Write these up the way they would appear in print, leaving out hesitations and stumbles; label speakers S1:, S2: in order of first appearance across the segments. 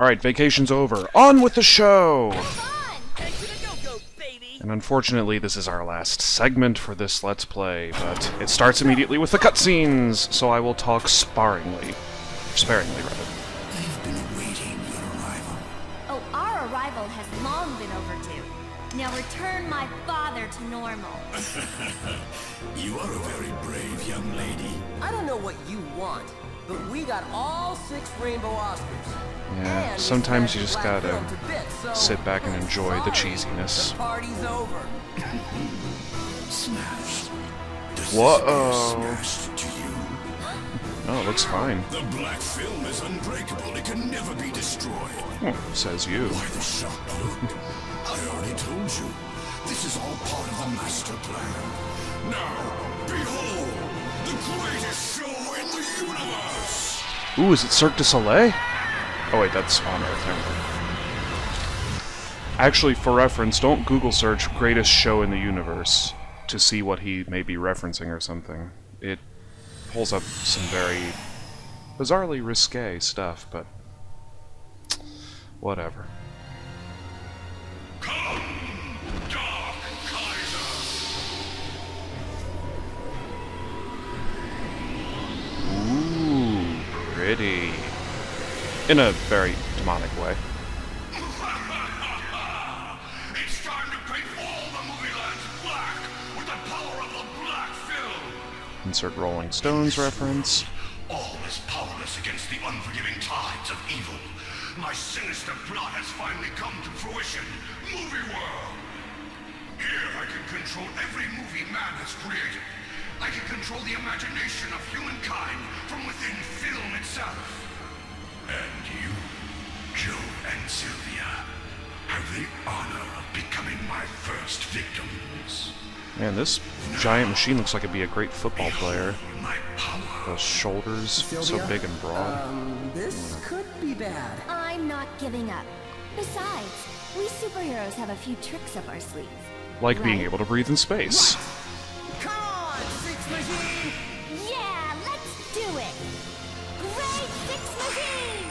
S1: Alright, vacation's over. On with the show! And unfortunately, this is our last segment for this Let's Play, but it starts immediately with the cutscenes, so I will talk sparingly. Sparingly, rather.
S2: They've been awaiting your arrival.
S3: Oh, our arrival has long been overdue. Now return my father to normal.
S2: You are a very brave young lady.
S4: I don't know what you want, but we got all 6 rainbow Oscars.
S1: Yeah, sometimes you just gotta sit back and enjoy the cheesiness.
S4: The party's over.
S2: Smashed.
S1: Whoa!
S2: Smashed to you.
S1: Oh, it looks fine.
S2: The black film is unbreakable. It can never be destroyed.
S1: Says you.
S2: Why the shocked look? I already told you. This is all part of the master plan. Now, behold, the greatest show in the universe!
S1: Ooh, is it Cirque du Soleil? Oh wait, that's on Earth. Never mind. Actually, for reference, don't Google search greatest show in the universe to see what he may be referencing or something. It pulls up some very bizarrely risque stuff, but whatever.
S2: Come, Dark Kaiser!
S1: Ooh, pretty. In a very demonic way.
S2: It's time to paint all the movie lands black with the power of the black film!
S1: Insert Rolling Stones reference.
S2: All is powerless against the unforgiving tides of evil. My sinister plot has finally come to fruition. Movie world! Here I can control every movie man has created. I can control the imagination of humankind from within film itself. And you, Joe and Sylvia, have the honor of becoming my first victims.
S1: Man, this giant machine looks like it'd be a great football player.
S2: My power.
S1: Those shoulders, so big and broad.
S4: This could be bad.
S3: I'm not giving up. Besides, we superheroes have a few tricks up our sleeves.
S1: Like being
S3: Right?
S1: able to breathe in space.
S4: Come on, Six Machine!
S3: Yeah, let's do it! Great Six Machine!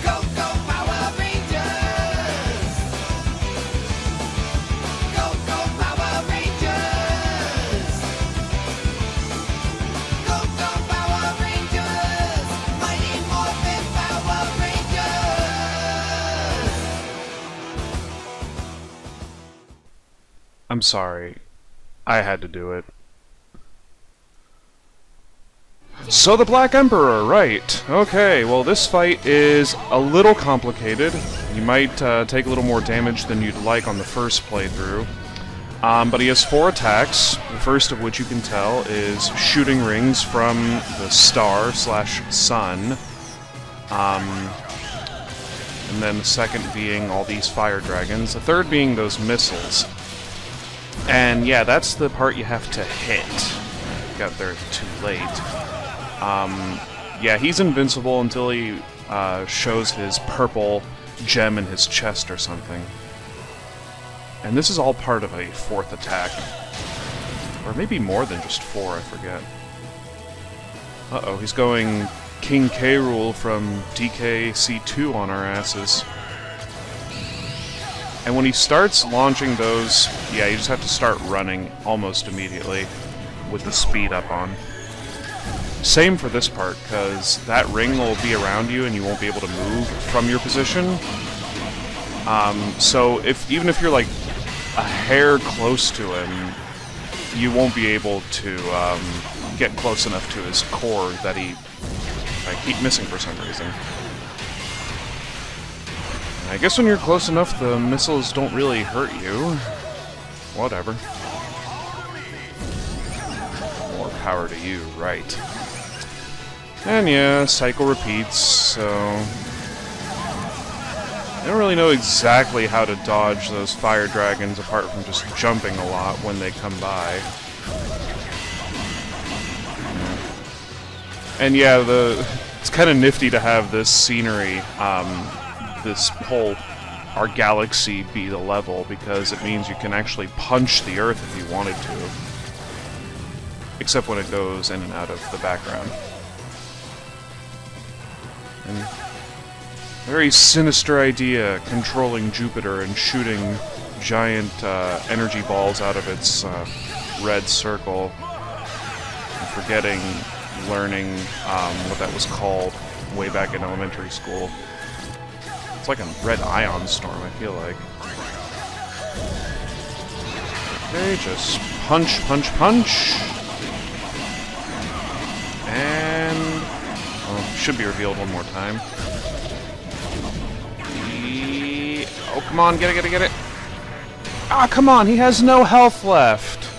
S4: Go, go, Power Rangers! Go, go, Power Rangers! Go, go, Power Rangers! Mighty Morphin Power Rangers!
S1: I'm sorry. I had to do it. So the Black Emperor, right. Okay, well this fight is a little complicated. You might take a little more damage than you'd like on the first playthrough. But he has 4 attacks, the first of which you can tell is shooting rings from the star/sun. And then the second being all these fire dragons, the third being those missiles. And yeah, that's the part you have to hit. Got there too late. Yeah, he's invincible until he shows his purple gem in his chest or something. And this is all part of a 4th attack. Or maybe more than just 4, I forget. Uh-oh, he's going King K. Rool from DKC2 on our asses. And when he starts launching those, yeah, you just have to start running almost immediately with the speed up on. Same for this part, because that ring will be around you and you won't be able to move from your position. So even if you're like a hair close to him, you won't be able to get close enough to his core that I keep missing for some reason. I guess when you're close enough, the missiles don't really hurt you. Whatever. More power to you, right. And yeah, cycle repeats, so... I don't really know exactly how to dodge those fire dragons apart from just jumping a lot when they come by. And yeah, it's kind of nifty to have this scenery, this whole, our galaxy be the level, because it means you can actually punch the Earth if you wanted to. Except when it goes in and out of the background. And very sinister idea, controlling Jupiter and shooting giant energy balls out of its red circle. I'm forgetting learning what that was called way back in elementary school. It's like a red ion storm, I feel like. Okay, just punch, punch, punch. And... oh, should be revealed one more time. Oh, come on, get it, get it, get it! Ah, come on, he has no health left!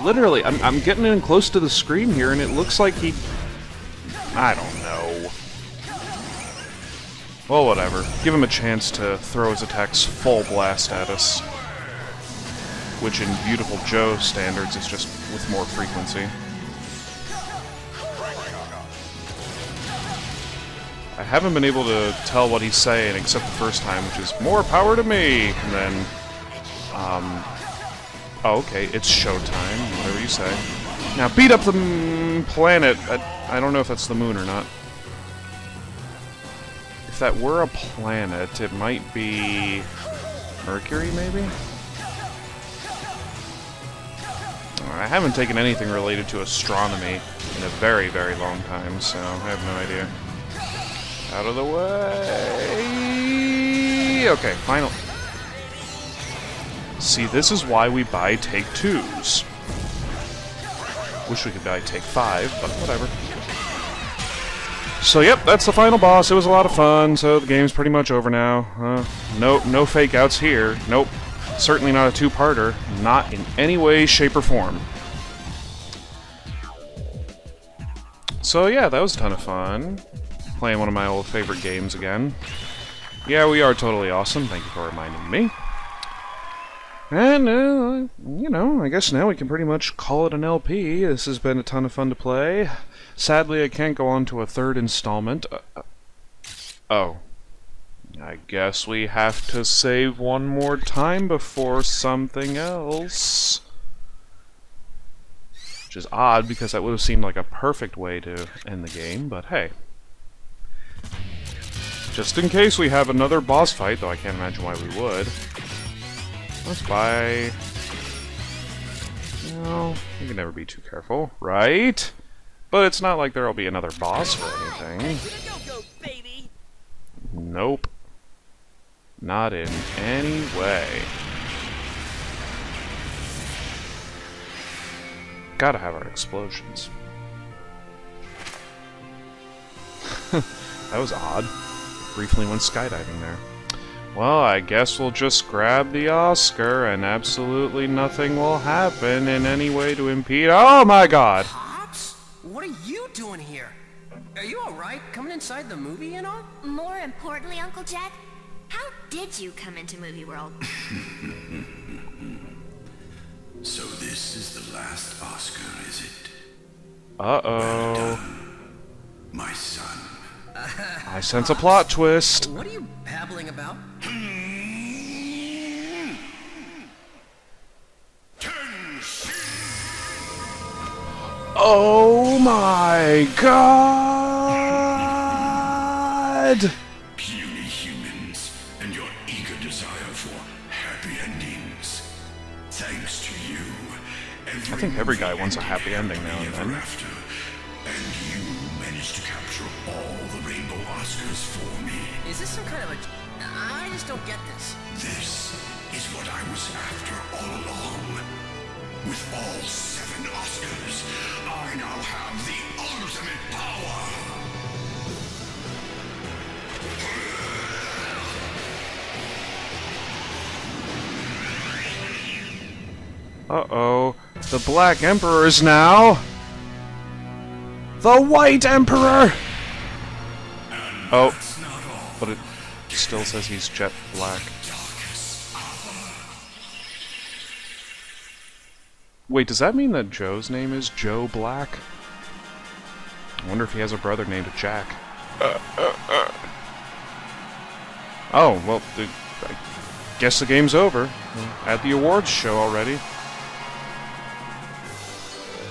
S1: Literally, I'm getting in close to the screen here, and it looks like he... I don't know. Well, whatever. Give him a chance to throw his attacks full blast at us. Which in Viewtiful Joe standards is just with more frequency. I haven't been able to tell what he's saying except the first time, which is, more power to me! And then, oh, okay, it's showtime, whatever you say. Now beat up the planet! I don't know if that's the moon or not. If that were a planet, it might be... Mercury, maybe? I haven't taken anything related to astronomy in a very, very long time, so I have no idea. Out of the way! Okay, final. See, this is why we buy Take-Twos. Wish we could buy Take-5, but whatever. So, yep, that's the final boss. It was a lot of fun, so the game's pretty much over now. No fake-outs here. Nope. Certainly not a two-parter. Not in any way, shape, or form. So, yeah, that was a ton of fun. Playing one of my old favorite games again. Yeah, we are totally awesome. Thank you for reminding me. And, you know, I guess now we can pretty much call it an LP. This has been a ton of fun to play. Sadly, I can't go on to a third installment. Oh. I guess we have to save one more time before something else. Which is odd, because that would have seemed like a perfect way to end the game, but hey. Just in case we have another boss fight, though I can't imagine why we would. Let's buy... No, you can never be too careful, right? But it's not like there'll be another boss or anything. Nope. Not in any way. Gotta have our explosions. That was odd. Briefly went skydiving there. Well, I guess we'll just grab the Oscar and absolutely nothing will happen in any way to impede— oh my god!
S5: Pops? What are you doing here? Are you alright coming inside the movie and all?
S3: More importantly, Uncle Jack, how did you come into Movie World?
S2: So this is the last Oscar, is it?
S1: Uh-oh.
S2: My son.
S1: I sense a plot twist.
S5: What are you babbling about?
S1: Oh my god!
S2: Puny humans and your eager desire for happy endings. Thanks to you,
S1: I think every guy wants a happy ending now and then.
S2: After, and you managed to capture all the Rainbow Oscars for me.
S5: Is this some kind of a... I just don't get this.
S2: This is what I was after all along. With all 7 Oscars, I now have the ultimate power.
S1: Uh-oh. The Black Emperor is now... the White Emperor! Oh. But it still says he's jet black. Wait, does that mean that Joe's name is Joe Black? I wonder if he has a brother named Jack. Oh, well, I guess the game's over. At the awards show already.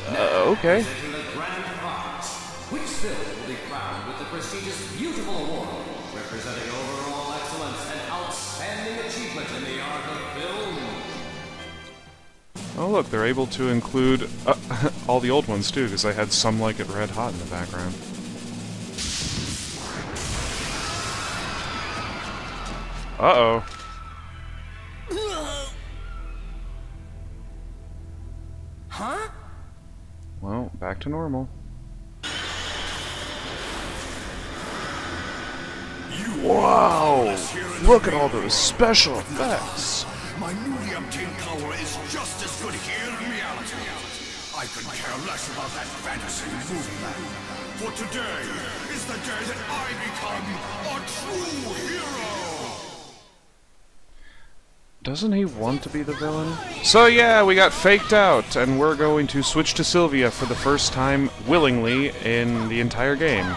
S1: Okay.
S6: Presenting the Grand Prize, which film will be crowned with the prestigious Viewtiful Award, representing overall excellence and outstanding achievement in the art of film.
S1: Oh look, they're able to include all the old ones too, because I had Some Like It Red Hot in the background. Uh-oh.
S5: Huh?
S1: Well, back to normal. Wow! Look at all those special effects!
S2: My newly obtained power is just as good here in reality. I could care less about that fantasy movie land. For today is the day that I become a true hero!
S1: Doesn't he want to be the villain? So yeah, we got faked out, and we're going to switch to Sylvia for the first time willingly in the entire game.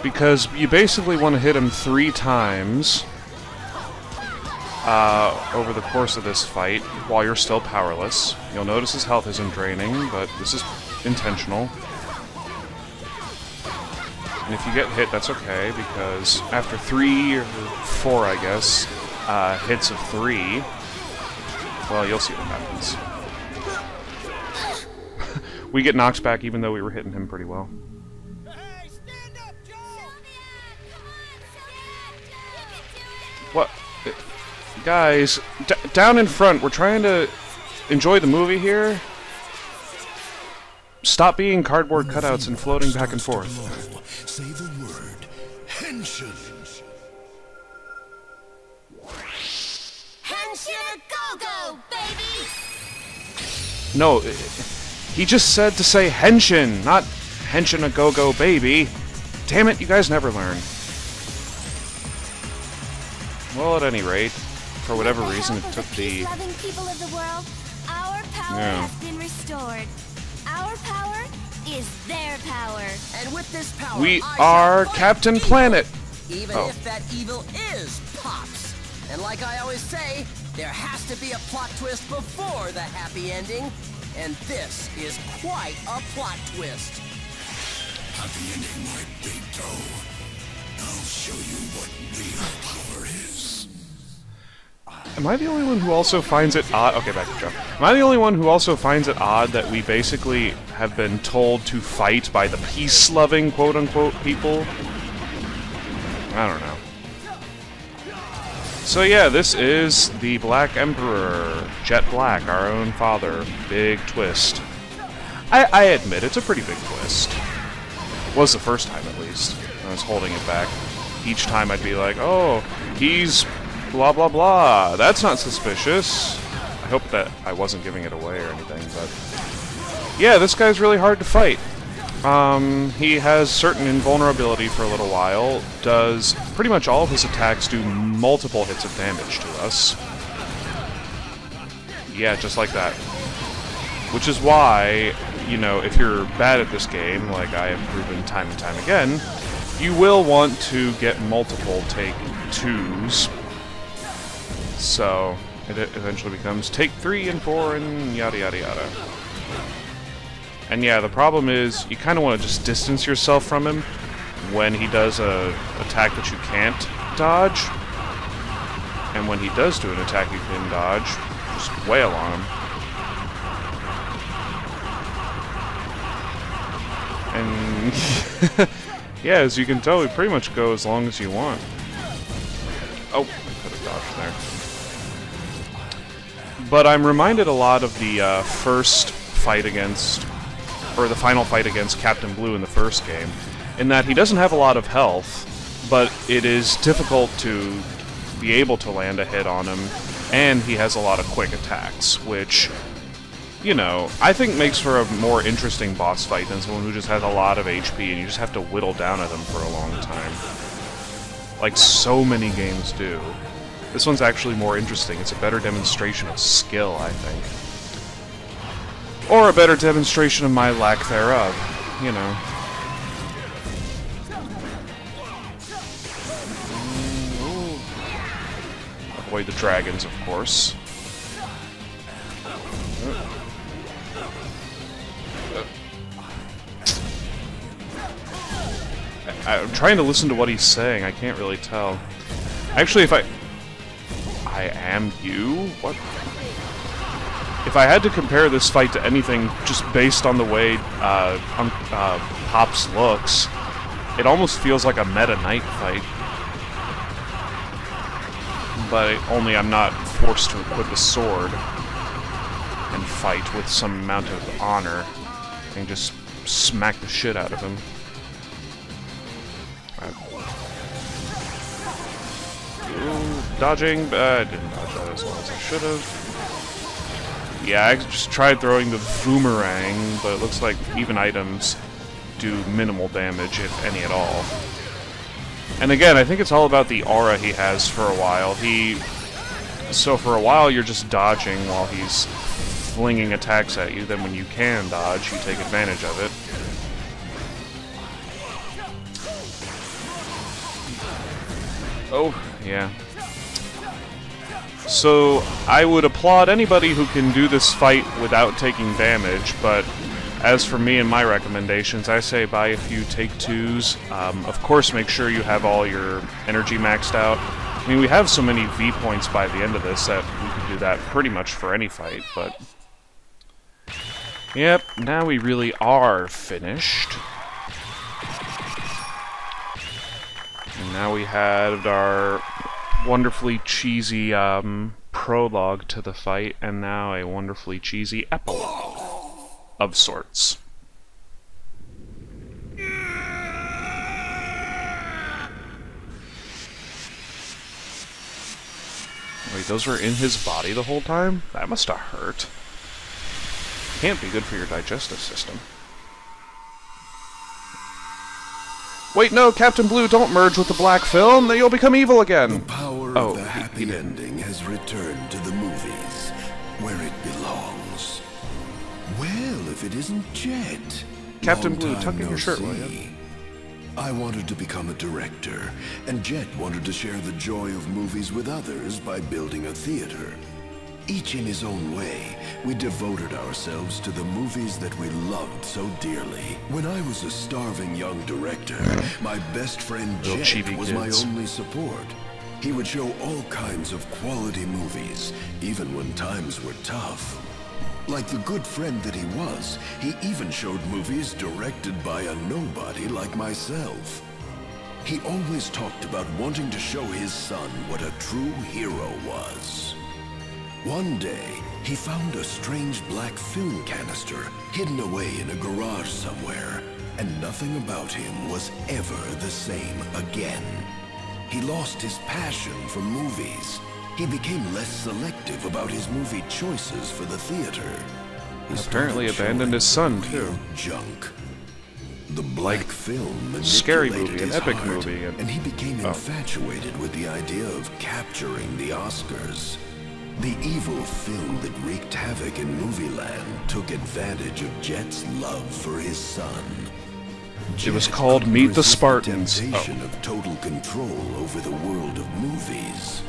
S1: Because you basically want to hit him 3 times over the course of this fight while you're still powerless. You'll notice his health isn't draining, but this is intentional. And if you get hit, that's okay, because after 3 or 4, I guess, hits of 3, well, you'll see what happens. We get knocked back even though we were hitting him pretty well.
S4: Hey, stand up, Joe!
S1: What? Guys, down in front, we're trying to enjoy the movie here. Stop being cardboard cutouts and floating back and forth.
S2: Say the word, Henshin.
S3: Henshin go-go, baby!
S1: No, he just said to say Henshin, not Henshin a go-go baby. Damn it, you guys never learn. Well, at any rate, for whatever reason, it took the...
S3: Peace-loving people of the world, our power has been restored. Our power is their power.
S5: And with this power,
S1: We
S5: I
S1: are
S5: shall fight
S1: Captain
S5: evil,
S1: Planet!
S5: even
S1: Oh.
S5: if that evil is Pops. And like I always say, there has to be a plot twist before the happy ending. And this is quite a plot twist.
S2: Happy ending, my big toe. I'll show you what real power is.
S1: Am I the only one who also finds it odd? Okay, back to Joe. Am I the only one who also finds it odd that we basically have been told to fight by the peace-loving, quote-unquote, people? I don't know. So yeah, this is the Black Emperor, Jet Black, our own father. Big twist. I admit, it's a pretty big twist. Was the first time, at least. I was holding it back. Each time I'd be like, oh, he's blah blah blah. That's not suspicious. I hope that I wasn't giving it away or anything, but... Yeah, this guy's really hard to fight. He has certain invulnerability for a little while, does pretty much all of his attacks do multiple hits of damage to us. Yeah, just like that. Which is why, you know, if you're bad at this game, like I have proven time and time again, you will want to get multiple take 2s. So, it eventually becomes take 3 and 4 and yada yada yada. And yeah, the problem is, you kind of want to just distance yourself from him when he does a attack that you can't dodge. And when he does do an attack you can dodge, just wail on him. And yeah, as you can tell, we pretty much go as long as you want. Oh, I could have dodged there. But I'm reminded a lot of the first fight against... or the final fight against Captain Blue in the first game, in that he doesn't have a lot of health, but it is difficult to be able to land a hit on him, and he has a lot of quick attacks, which, you know, I think makes for a more interesting boss fight than someone who just has a lot of HP and you just have to whittle down at them for a long time. Like so many games do. This one's actually more interesting. It's a better demonstration of skill, I think. Or a better demonstration of my lack thereof, you know. Avoid the dragons, of course. I'm trying to listen to what he's saying. I can't really tell. Actually, if I am you? What? If I had to compare this fight to anything just based on the way Pops looks, it almost feels like a Meta Knight fight. But only I'm not forced to equip a sword and fight with some amount of honor and just smack the shit out of him. Ooh, dodging, but I didn't dodge that as well as I should have. Yeah, I just tried throwing the boomerang, but it looks like even items do minimal damage, if any at all. And again, I think it's all about the aura he has for a while. So for a while you're just dodging while he's flinging attacks at you, then when you can dodge, you take advantage of it. Oh, yeah. So, I would applaud anybody who can do this fight without taking damage, but as for me and my recommendations, I say buy a few take-twos. Of course, make sure you have all your energy maxed out. I mean, we have so many V points by the end of this that we can do that pretty much for any fight, but... Yep, now we really are finished. And now we had our wonderfully cheesy prologue to the fight, and now a wonderfully cheesy epilogue of sorts. Wait, those were in his body the whole time? That must have hurt. Can't be good for your digestive system. Wait, no, Captain Blue, don't merge with the black film, then you'll become evil again!
S2: The power of the happy ending has returned to the movies, where it belongs. Well, if it isn't Jet.
S1: Captain Blue, tuck in your shirt, will you?
S2: I wanted to become a director, and Jet wanted to share the joy of movies with others by building a theater. Each in his own way, we devoted ourselves to the movies that we loved so dearly. When I was a starving young director, my best friend Jet was my only support. He would show all kinds of quality movies, even when times were tough. Like the good friend that he was, he even showed movies directed by a nobody like myself. He always talked about wanting to show his son what a true hero was. One day, he found a strange black film canister hidden away in a garage somewhere, and nothing about him was ever the same again. He lost his passion for movies. He became less selective about his movie choices for the theater. He
S1: apparently abandoned his son, too.
S2: Junk. The black film
S1: scary movie, an epic movie.
S2: And he became infatuated with the idea of capturing the Oscars. The evil film that wreaked havoc in Movieland took advantage of Jet's love for his son.
S1: It was called Meet the Spartans.
S2: The temptation of total control over the world of movies.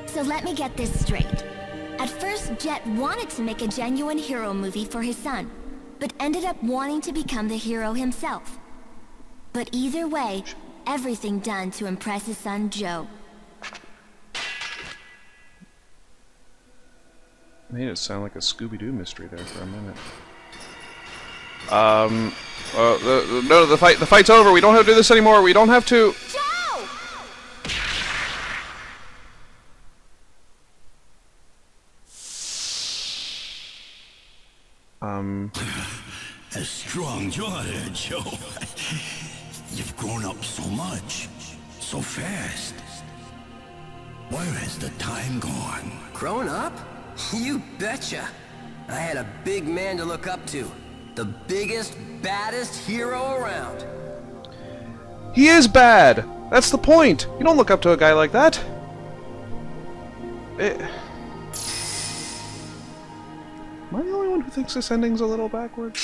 S3: So let me get this straight. At first, Jet wanted to make a genuine hero movie for his son, but ended up wanting to become the hero himself. But either way, everything done to impress his son, Joe.
S1: Made it sound like a Scooby-Doo mystery there for a minute. No, the fight's over. We don't have to do this anymore. We don't have to.
S3: Joe!
S2: A strong jaw there, Joe. You've grown up so much, so fast. Where has the time gone?
S5: Grown up? You betcha. I had a big man to look up to. The biggest, baddest hero around.
S1: He is bad! That's the point! You don't look up to a guy like that! anyone who thinks this ending's a little backwards?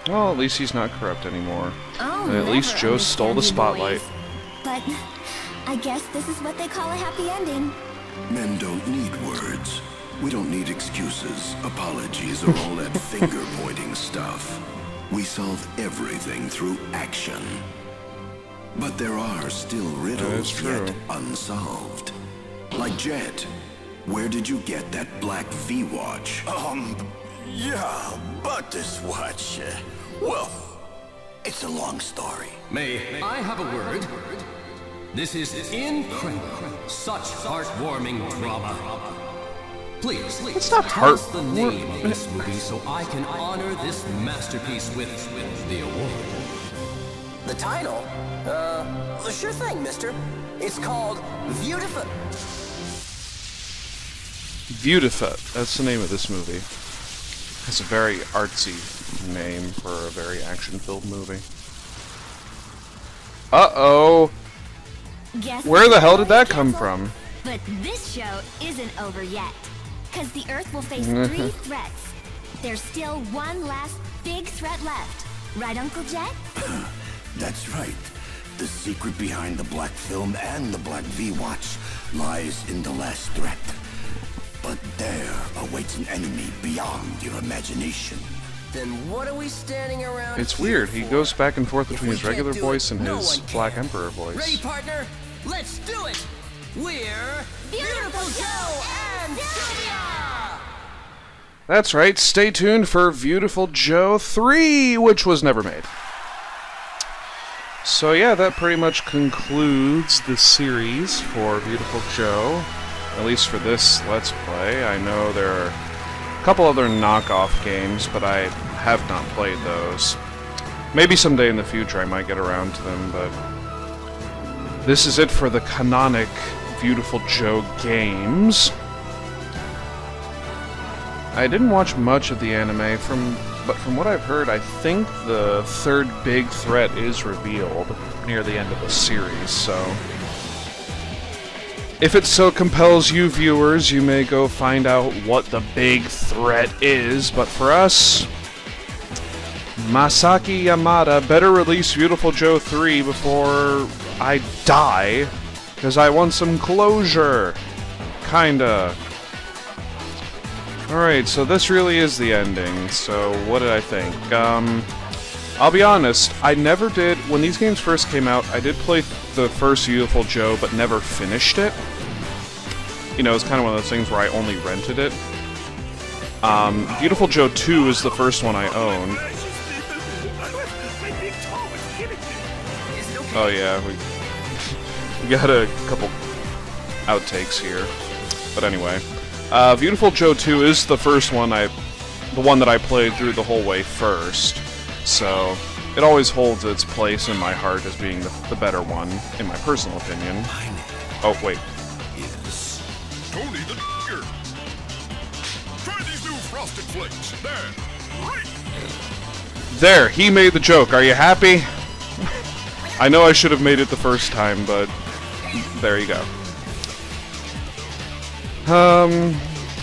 S1: Well, at least he's not corrupt anymore.
S3: Oh,
S1: And at least
S3: never
S1: Joe stole the
S3: understand you
S1: spotlight.
S3: boys. But I guess this is what they call a happy ending.
S2: Men don't need words. We don't need excuses, apologies, or all that finger-pointing stuff. We solve everything through action. But there are still riddles yet unsolved. Like Jet, where did you get that black V-watch?
S7: Yeah, but this watch, well, it's a long story.
S6: May I have a word? This is incredible. Such heartwarming drama. Please,
S1: It's not
S6: tell us the
S1: heartwarming.
S6: name of this movie so I can honor this masterpiece with the award.
S5: The title? Sure thing, mister. It's called Viewtiful.
S1: Viewtiful. That's the name of this movie. It's a very artsy name for a very action-filled movie. Uh-oh!
S3: Guess
S1: Where the hell did that
S3: canceled?
S1: come from?
S3: But this show isn't over yet. Because the Earth will face 3 threats. There's still one last big threat left. Right, Uncle Jet?
S7: That's right. The secret behind the black film and the black V-watch lies in the last threat. But there awaits an enemy beyond your imagination.
S5: Then what are we standing around
S1: It's
S5: here
S1: weird. He
S5: for?
S1: goes back and forth
S5: If
S1: between
S5: we
S1: his
S5: can't
S1: regular
S5: do
S1: voice
S5: it,
S1: and
S5: no
S1: his
S5: one
S1: Black
S5: can.
S1: Emperor
S5: Ready,
S1: voice.
S5: partner? Let's do it! We're Viewtiful Joe and Sylvia!
S1: That's right. Stay tuned for Viewtiful Joe 3, which was never made. So yeah, that pretty much concludes the series for Viewtiful Joe. At least for this Let's Play. I know there are a couple other knockoff games, but I have not played those. Maybe someday in the future I might get around to them, but this is it for the canonic Viewtiful Joe games. I didn't watch much of the anime, but from what I've heard, I think the third big threat is revealed near the end of the series, so if it so compels you viewers, you may go find out what the big threat is, but for us, Masaki Yamada better release Viewtiful Joe 3 before I die, because I want some closure. Kinda. Alright, so this really is the ending, so what did I think? I'll be honest, I never did, when these games first came out, I did play the first Viewtiful Joe, but never finished it. You know, it's kind of one of those things where I only rented it. Viewtiful Joe 2 is the first one I own. Oh yeah, we got a couple outtakes here. But anyway, Viewtiful Joe 2 is the first one the one that I played through the whole way first. So it always holds its place in my heart as being the better one, in my personal opinion. Oh wait.
S2: Is Tony the Digger. Try these new frosted flakes. There. Right.
S1: There, he made the joke. Are you happy? I know I should have made it the first time, but there you go.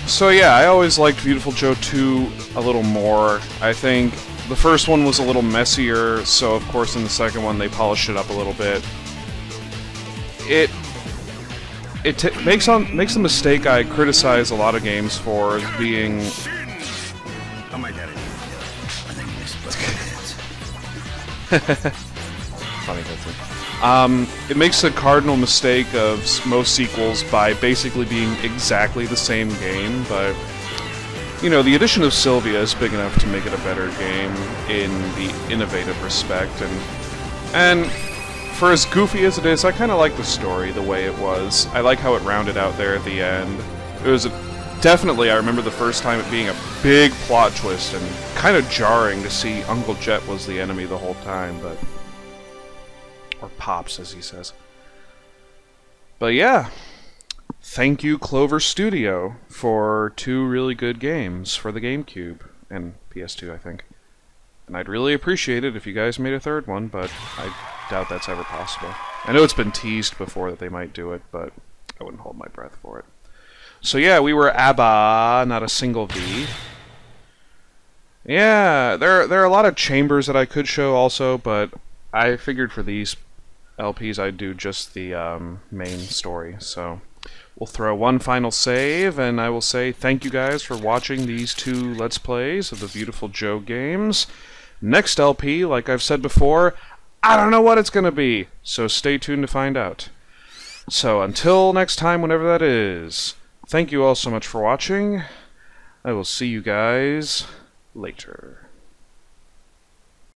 S1: So yeah, I always liked Viewtiful Joe 2 a little more. I think the first one was a little messier, so of course in the second one they polished it up a little bit. It makes the mistake I criticize a lot of games for as being
S7: Oh my god, I think we split hands.
S1: funny, that's it. It makes the cardinal mistake of most sequels by basically being exactly the same game, but you know, the addition of Sylvia is big enough to make it a better game in the innovative respect, and for as goofy as it is, I kind of like the story the way it was. I like how it rounded out there at the end. It was definitely, I remember the first time it being a big plot twist and kind of jarring to see Uncle Jet was the enemy the whole time, but or Pops, as he says. But yeah, thank you, Clover Studio, for 2 really good games for the GameCube and PS2, I think. And I'd really appreciate it if you guys made a third one, but I doubt that's ever possible. I know it's been teased before that they might do it, but I wouldn't hold my breath for it. So yeah, we were ABBA, not a single V. Yeah, there are a lot of chambers that I could show also, but I figured for these LPs I'd do just the main story. So we'll throw one final save, and I will say thank you guys for watching these 2 Let's Plays of the Viewtiful Joe games. Next LP, like I've said before, I don't know what it's going to be, so stay tuned to find out. So until next time, whenever that is, thank you all so much for watching. I will see you guys later.